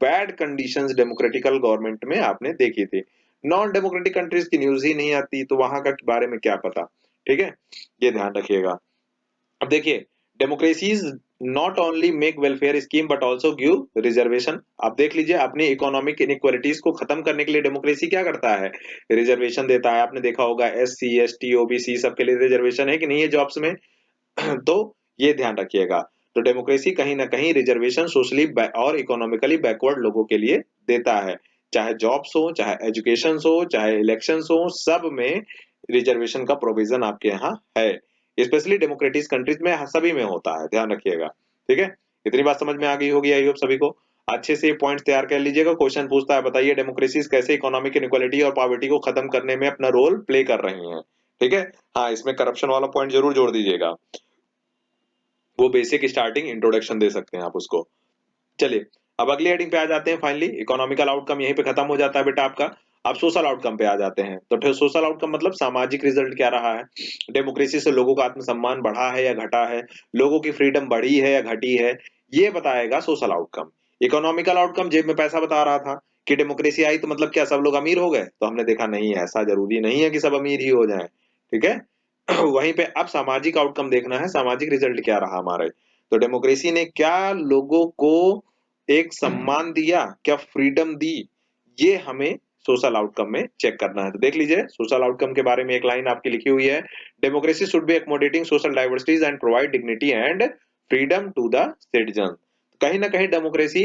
बैड कंडीशंस डेमोक्रेटिकल गवर्नमेंट में आपने देखी थी। नॉन डेमोक्रेटिक कंट्रीज की न्यूज ही नहीं आती, तो वहां का बारे में क्या पता। ठीक है, ये ध्यान रखिएगा। अब देखिए, democracies not only make welfare scheme but also give reservation. आप देख लीजिए, अपनी इकोनॉमिक इनइक्वालिटीज को खत्म करने के लिए डेमोक्रेसी क्या करता है, रिजर्वेशन देता है। आपने देखा होगा एससी, एसटी, ओबीसी सबके लिए रिजर्वेशन है कि नहीं है जॉब्स में। तो ये ध्यान रखिएगा, तो डेमोक्रेसी कहीं ना कहीं रिजर्वेशन सोशली और इकोनॉमिकली बैकवर्ड लोगों के लिए देता है। चाहे जॉब्स हो, चाहे एजुकेशन हो, चाहे इलेक्शन हो, सब में रिजर्वेशन का प्रोविजन आपके यहाँ है। स्पेशली डेमोक्रेटिक कंट्रीज में सभी में होता है, ध्यान रखिएगा। ठीक है, इतनी बात समझ में आ गई होगी आई होप सभी को। अच्छे से पॉइंट तैयार कर लीजिएगा। क्वेश्चन पूछता है, बताइए डेमोक्रेसीज कैसे इकोनॉमिक इनइक्वालिटी और पॉवर्टी को खत्म करने में अपना रोल प्ले कर रही हैं। ठीक है, हाँ, इसमें करप्शन वाला पॉइंट जरूर जोड़ दीजिएगा, वो बेसिक स्टार्टिंग इंट्रोडक्शन दे सकते हैं आप उसको। चलिए, अब अगली हेडिंग पे आ जाते हैं। फाइनली इकोनॉमिकल आउटकम यहीं पे खत्म हो जाता है बेटा आपका। अब सोशल आउटकम पे आ जाते हैं। तो सोशल आउटकम मतलब सामाजिक रिजल्ट क्या रहा है, डेमोक्रेसी से लोगों का आत्मसम्मान बढ़ा है या घटा है, लोगों की फ्रीडम बढ़ी है या घटी है, ये बताएगा सोशल आउटकम। इकोनॉमिकल आउटकम जेब में पैसा बता रहा था कि डेमोक्रेसी आई तो मतलब क्या सब लोग अमीर हो गए, तो हमने देखा नहीं, ऐसा जरूरी नहीं है कि सब अमीर ही हो जाएं। ठीक है, वहीं पे अब सामाजिक आउटकम देखना है, सामाजिक रिजल्ट क्या रहा हमारे। तो डेमोक्रेसी ने क्या लोगों को एक सम्मान दिया, क्या फ्रीडम दी, ये हमें सोशल आउटकम में चेक करना है। तो देख लीजिए, सोशल आउटकम के बारे में एक लाइन आपकी लिखी हुई है, democracy should be accommodating social diversities and provide dignity and freedom to the citizen. कहीं ना कहीं डेमोक्रेसी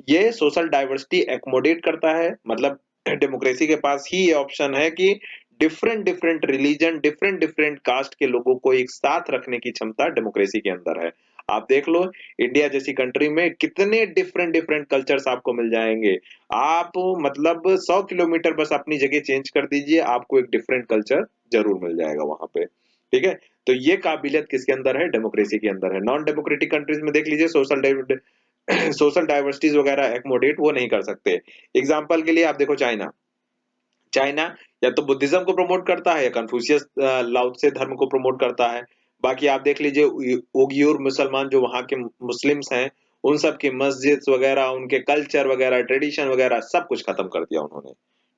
ये सोशल डाइवर्सिटी एकोमोडेट करता है, मतलब डेमोक्रेसी के पास ही ये ऑप्शन है कि different different religion, different different caste के लोगों को एक साथ रखने की क्षमता डेमोक्रेसी के अंदर है। आप देख लो, इंडिया जैसी कंट्री में कितने डिफरेंट डिफरेंट कल्चर्स आपको मिल जाएंगे। आप मतलब 100 किलोमीटर बस अपनी जगह चेंज कर दीजिए, आपको एक डिफरेंट कल्चर जरूर मिल जाएगा वहां पे। ठीक है, तो ये काबिलियत किसके अंदर है, डेमोक्रेसी के अंदर है। नॉन डेमोक्रेटिक कंट्रीज में देख लीजिए, सोशल डाइवर्सिटीज वगैरह एकोमोडेट वो नहीं कर सकते। एग्जाम्पल के लिए आप देखो चाइना, चाइना या तो बुद्धिज्म को प्रमोट करता है या कन्फ्यूशियस लाओत्से धर्म को प्रमोट करता है। बाकी आप देख लीजिए उइगुर मुसलमान जो वहाँ के मुस्लिम्स हैं, उन सब की मस्जिद वगैरह, उनके कल्चर वगैरह, ट्रेडिशन वगैरह सब कुछ खत्म कर दिया उन्होंने।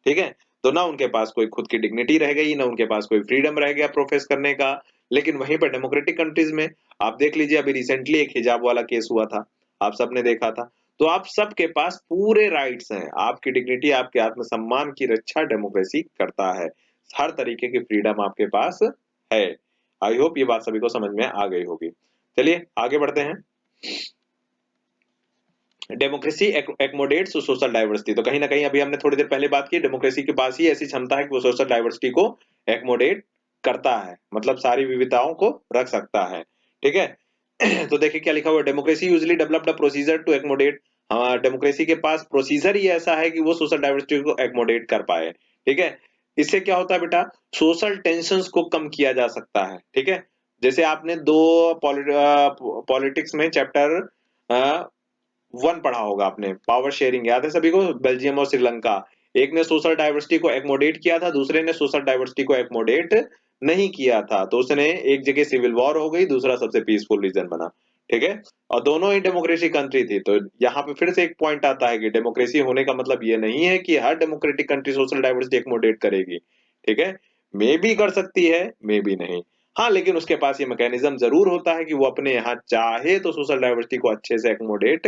ठीक है, तो ना उनके पास कोई खुद की डिग्निटी रह गई, ना उनके पास कोई फ्रीडम रह गया प्रोफेस करने का। लेकिन वहीं पर डेमोक्रेटिक कंट्रीज में आप देख लीजिए, अभी रिसेंटली एक हिजाब वाला केस हुआ था, आप सबने देखा था। तो आप सबके पास पूरे राइट्स हैं, आपकी डिग्निटी, आपके आत्मसम्मान की रक्षा डेमोक्रेसी करता है। हर तरीके की फ्रीडम आपके पास है। आई होप ये बात सभी को समझ में आ गई होगी। चलिए आगे बढ़ते हैं। Democracy accommodates social diversity. तो कहीं ना कहीं अभी हमने थोड़ी देर पहले बात की, डेमोक्रेसी के पास ही ऐसी क्षमता है कि वो सोशल डाइवर्सिटी को एक्मोडेट करता है, मतलब सारी विविधताओं को रख सकता है। ठीक है तो देखिए क्या लिखा हुआ है, democracy usually developed a procedure to accommodate. Democracy के पास प्रोसीजर ही ऐसा है कि वो सोशल डाइवर्सिटी को एक्मोडेट कर पाए। ठीक है, इससे क्या होता है बेटा, सोशल टेंशंस को कम किया जा सकता है। ठीक है, जैसे आपने दो पॉलिटिक्स में चैप्टर 1 पढ़ा होगा आपने, पावर शेयरिंग याद है सभी को, बेल्जियम और श्रीलंका। एक ने सोशल डाइवर्सिटी को एक्मोडेट किया था, दूसरे ने सोशल डाइवर्सिटी को एक्मोडेट नहीं किया था। तो उसने एक जगह सिविल वॉर हो गई, दूसरा सबसे पीसफुल रीजन बना। ठीक है, और दोनों ही डेमोक्रेसी कंट्री थी। तो यहाँ पे फिर से एक पॉइंट आता है कि डेमोक्रेसी होने का मतलब ये नहीं है कि हर डेमोक्रेटिक कंट्री सोशल डाइवर्सिटी एक्मोडेट करेगी। ठीक है, मे भी कर सकती है, मे भी नहीं। हाँ, लेकिन उसके पास ये मैकेनिज्म जरूर होता है कि वो अपने यहाँ चाहे तो सोशल डाइवर्सिटी को अच्छे से एक्मोडेट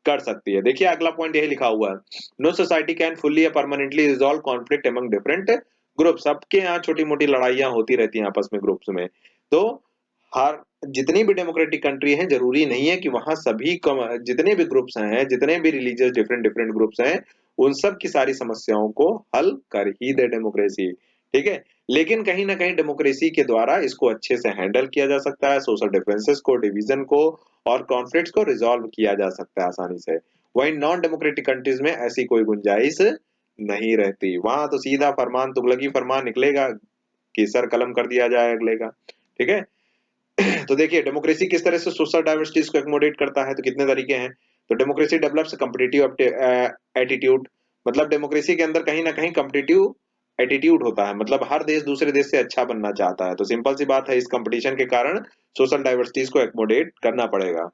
कर सकती है। देखिए अगला पॉइंट यही लिखा हुआ है, no society can fully permanently resolve conflict among different group. सबके यहाँ छोटी मोटी लड़ाइयां होती रहती हैं आपस में ग्रुप्स में। तो हर जितनी भी डेमोक्रेटिक कंट्री है, जरूरी नहीं है कि वहां सभी जितने भी ग्रुप्स हैं, जितने भी रिलीजियस डिफरेंट डिफरेंट ग्रुप्स हैं, उन सब की सारी समस्याओं को हल कर ही दे डेमोक्रेसी। ठीक है, लेकिन कहीं ना कहीं डेमोक्रेसी के द्वारा इसको अच्छे से हैंडल किया जा सकता है, सोशल डिफरेंसेस को, डिवीजन को और कॉन्फ्लिक्ट्स को रिजॉल्व किया जा सकता है आसानी से। वहीं नॉन डेमोक्रेटिक कंट्रीज में ऐसी कोई गुंजाइश नहीं रहती, वहां तो सीधा फरमान तुगलकी फरमान निकलेगा कि सर कलम कर दिया जाए अगले का। ठीक है तो देखिए डेमोक्रेसी किस तरह से सोशल डाइवर्सिटीज को एक्मोडेट करता है, तो कितने तरीके हैं। तो डेमोक्रेसी डेवलप्स कॉम्पिटिटिव एटीट्यूड, मतलब डेमोक्रेसी के अंदर कहीं ना कहीं कॉम्पिटिटिव एटीट्यूड होता है, मतलब हर देश दूसरे देश से अच्छा बनना चाहता है। तो सिंपल सी बात है, इस कंपटीशन के कारण सोशल डाइवर्सिटीज को एक्मोडेट करना पड़ेगा।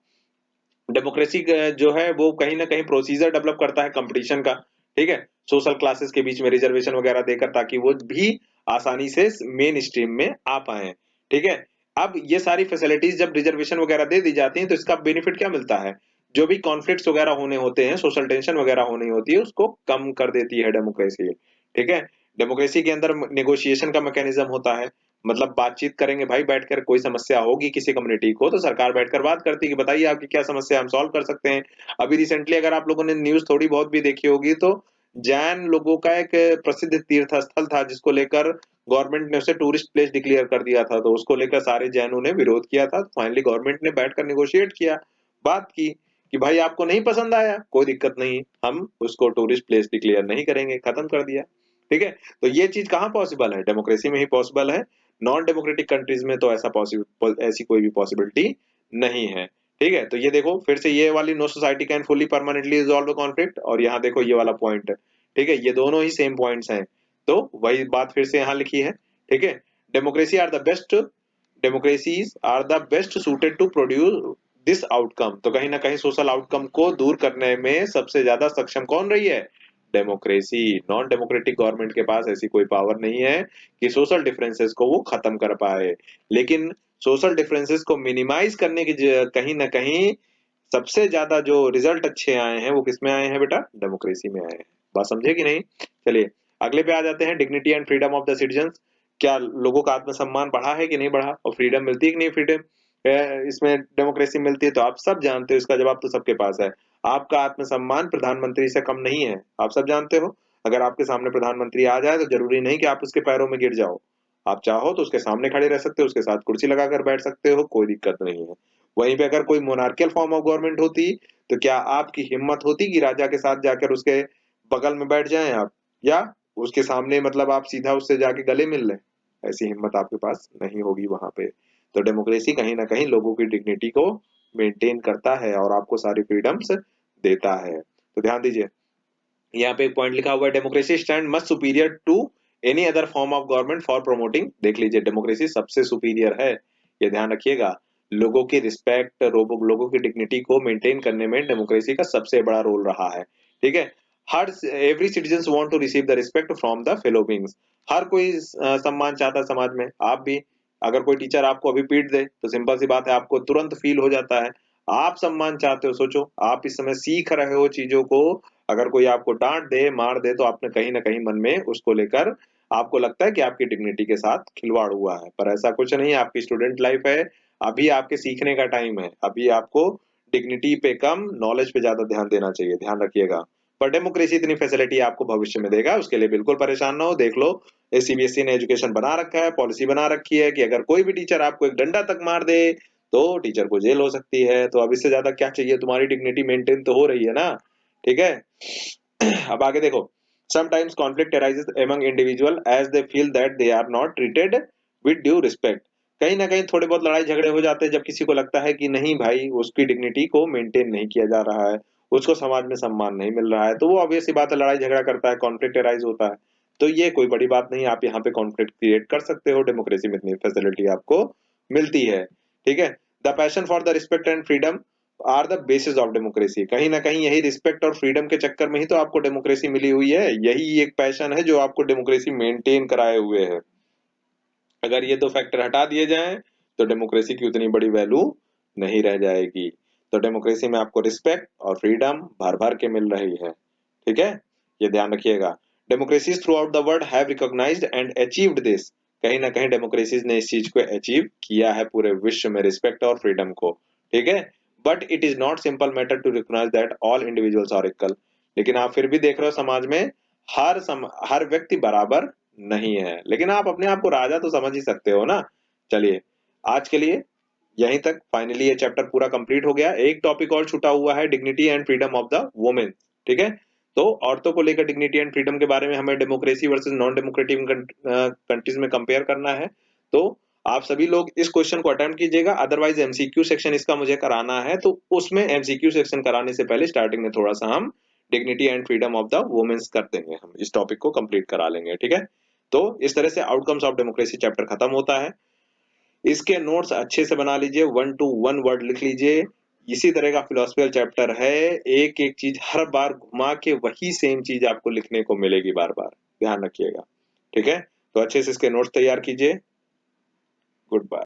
डेमोक्रेसी जो है वो कहीं ना कहीं प्रोसीजर डेवलप करता है कंपटीशन का। ठीक है, सोशल क्लासेस के बीच में रिजर्वेशन वगैरह देकर, ताकि वो भी आसानी से मेन स्ट्रीम में आ पाए। ठीक है, अब ये सारी फैसिलिटीज जब रिजर्वेशन वगैरह दे दी जाती हैं, तो इसका बेनिफिट क्या मिलता है, जो भी कॉन्फ्लिक्ट्स वगैरह होने होते हैं, सोशल टेंशन वगैरह होनी होती है, उसको कम कर देती है डेमोक्रेसी। ठीक है, डेमोक्रेसी के अंदर नेगोशिएशन का मैकेनिज्म होता है, मतलब बातचीत करेंगे भाई बैठकर, कोई समस्या होगी किसी कम्युनिटी को तो सरकार बैठकर बात करती है कि बताइए आपकी क्या समस्या, हम सॉल्व कर सकते हैं। अभी रिसेंटली अगर आप लोगों ने न्यूज थोड़ी बहुत भी देखी होगी, तो जैन लोगों का एक प्रसिद्ध तीर्थ स्थल था, जिसको लेकर गवर्नमेंट ने उसे टूरिस्ट प्लेस डिक्लेयर कर दिया था। तो उसको लेकर सारे जैनों ने विरोध किया था। फाइनली गवर्नमेंट ने बैठकर निगोशिएट किया, बात की कि भाई आपको नहीं पसंद आया, कोई दिक्कत नहीं, हम उसको टूरिस्ट प्लेस डिक्लेयर नहीं करेंगे, खत्म कर दिया। ठीक है, तो ये चीज कहाँ पॉसिबल है, डेमोक्रेसी में ही पॉसिबल है। नॉन डेमोक्रेटिक कंट्रीज में तो ऐसा पॉसिबल, ऐसी कोई भी पॉसिबिलिटी नहीं है। ठीक है, तो ये देखो फिर से ये वाली, no society can fully permanently resolve conflict, और यहाँ देखो ये वाला पॉइंट। ठीक है, ये दोनों ही सेम पॉइंट्स हैं, तो वही बात फिर से यहाँ लिखी है। ठीक है, democracy are the best, democracies are the best suited to produce this outcome. तो कहीं ना कहीं सोशल आउटकम को दूर करने में सबसे ज्यादा सक्षम कौन रही है, डेमोक्रेसी। नॉन डेमोक्रेटिक गवर्नमेंट के पास ऐसी कोई पावर नहीं है कि सोशल डिफरेंसेस को वो खत्म कर पाए। लेकिन सोशल डिफरेंसेस को मिनिमाइज करने की कहीं ना कहीं सबसे ज्यादा जो रिजल्ट अच्छे आए हैं, वो किसमें आए हैं बेटा, डेमोक्रेसी में आए हैं। बात समझे कि नहीं। चलिए अगले पे आ जाते हैं, dignity and freedom of the citizens. क्या लोगों का आत्मसम्मान बढ़ा है कि नहीं बढ़ा, और फ्रीडम मिलती है कि नहीं, फ्रीडम इसमें डेमोक्रेसी मिलती है। तो आप सब जानते हो, इसका जवाब तो सबके पास है। आपका आत्मसम्मान प्रधानमंत्री से कम नहीं है, आप सब जानते हो। अगर आपके सामने प्रधानमंत्री आ जाए, तो जरूरी नहीं कि आप उसके पैरों में गिर जाओ। आप चाहो तो उसके सामने खड़े रह सकते हो, उसके साथ कुर्सी लगाकर बैठ सकते हो, कोई दिक्कत नहीं है। वहीं पे अगर कोई मोनार्कियल फॉर्म ऑफ गवर्नमेंट होती, तो क्या आपकी हिम्मत होती कि राजा के साथ जाकर उसके बगल में बैठ जाएं आप, या उसके सामने मतलब आप सीधा उससे जाके गले मिल लें। ऐसी हिम्मत आपके पास नहीं होगी वहां पे। तो डेमोक्रेसी कहीं ना कहीं लोगों की डिग्निटी को मेंटेन करता है और आपको सारी फ्रीडम्स देता है। तो ध्यान दीजिए, यहाँ पे एक पॉइंट लिखा हुआ है, democracy stand much superior to any other form of government for promoting, देख लीजिए डेमोक्रेसी सबसे सुपीरियर है, ये ध्यान रखिएगा। लोगों की रिस्पेक्ट, लोगों की डिग्निटी को मेंटेन करने में डेमोक्रेसी का सबसे बड़ा रोल रहा है, ठीक है। हर every citizen want to receive the respect from the fellow beings, हर कोई सम्मान चाहता है समाज में। आप भी, अगर कोई टीचर आपको अभी पीट दे तो सिंपल सी बात है, आपको तुरंत फील हो जाता है। आप सम्मान चाहते हो, सोचो आप इस समय सीख रहे हो चीजों को, अगर कोई आपको डांट दे, मार दे, तो आपने कहीं ना कहीं मन में उसको लेकर आपको लगता है कि आपकी डिग्निटी के साथ खिलवाड़ हुआ है, पर ऐसा कुछ नहीं है। आपकी स्टूडेंट लाइफ है, अभी आपके सीखने का टाइम है, अभी आपको डिग्निटी पे कम, नॉलेज पे ज्यादा ध्यान देना चाहिए, ध्यान रखिएगा। पर डेमोक्रेसी इतनी फैसिलिटी आपको भविष्य में देगा, उसके लिए बिल्कुल परेशान ना हो। देख लो, सीबीएसई ने एजुकेशन बना रखा है, पॉलिसी बना रखी है कि अगर कोई भी टीचर आपको एक डंडा तक मार दे तो टीचर को जेल हो सकती है। तो अब इससे ज्यादा क्या चाहिए, तुम्हारी डिग्निटी मेंटेन तो हो रही है ना, ठीक है। अब आगे देखो, sometimes conflict arises among individual as they feel that they are not treated with due respect, कहीं ना कहीं थोड़े बहुत लड़ाई झगड़े हो जाते हैं जब किसी को लगता है कि नहीं भाई, उसकी डिग्निटी को मेंटेन नहीं किया जा रहा है, उसको समाज में सम्मान नहीं मिल रहा है, तो वो ऑब्वियस सी बात है, लड़ाई झगड़ा करता है, कॉन्फ्लिक्ट अराइज होता है। तो ये कोई बड़ी बात नहीं, आप यहाँ पे कॉन्फ्लिक्ट क्रिएट कर सकते हो, डेमोक्रेसी में इतनी फैसिलिटी आपको मिलती है, ठीक है। The passion for the respect and freedom are the basis of democracy, कहीं ना कहीं यही रिस्पेक्ट और फ्रीडम के चक्कर में ही तो आपको डेमोक्रेसी मिली हुई है, यही एक पैशन है जो आपको डेमोक्रेसी मेंटेन कराए हुए है। अगर ये दो फैक्टर हटा दिए जाएं तो डेमोक्रेसी की उतनी बड़ी वैल्यू नहीं रह जाएगी। तो डेमोक्रेसी में आपको रिस्पेक्ट और फ्रीडम भर भर के मिल रही है, ठीक है, ये ध्यान रखिएगा। Democracies throughout the world have recognised and achieved this, कहीं ना कहीं डेमोक्रेसीज ने इस चीज को अचीव किया है पूरे विश्व में, रिस्पेक्ट और फ्रीडम को, ठीक है। But it is not simple matter to recognise that all individuals are equal, लेकिन आप फिर भी देख रहे हो समाज में हर व्यक्ति बराबर नहीं है, लेकिन आप अपने आप को राजा तो समझ ही सकते हो ना। चलिए, आज के लिए यहीं तक, फाइनली ये चैप्टर पूरा कंप्लीट हो गया। एक टॉपिक और छूटा हुआ है, dignity and freedom of the women, ठीक है। तो औरतों को लेकर डिग्निटी एंड फ्रीडम के बारे में हमें democracy versus non democratic countries में कंपेयर करना है। तो आप सभी लोग इस क्वेश्चन को अटेम्प्ट कीजिएगा, अदरवाइज एमसीक्यू सेक्शन इसका मुझे कराना है, तो उसमें एमसीक्यू सेक्शन कराने से पहले स्टार्टिंग में थोड़ा सा हम dignity and freedom of the women's कर देंगे, हम इस टॉपिक को कंप्लीट करा लेंगे, ठीक है। तो इस तरह से आउटकम्स ऑफ डेमोक्रेसी चैप्टर खत्म होता है। इसके नोट्स अच्छे से बना लीजिए, 1 to 1 वर्ड लिख लीजिए। इसी तरह का फिलोसफिकल चैप्टर है, एक एक चीज हर बार घुमा के वही सेम चीज आपको लिखने को मिलेगी बार बार, ध्यान रखिएगा, ठीक है। तो अच्छे से इसके नोट्स तैयार कीजिए। Good bye.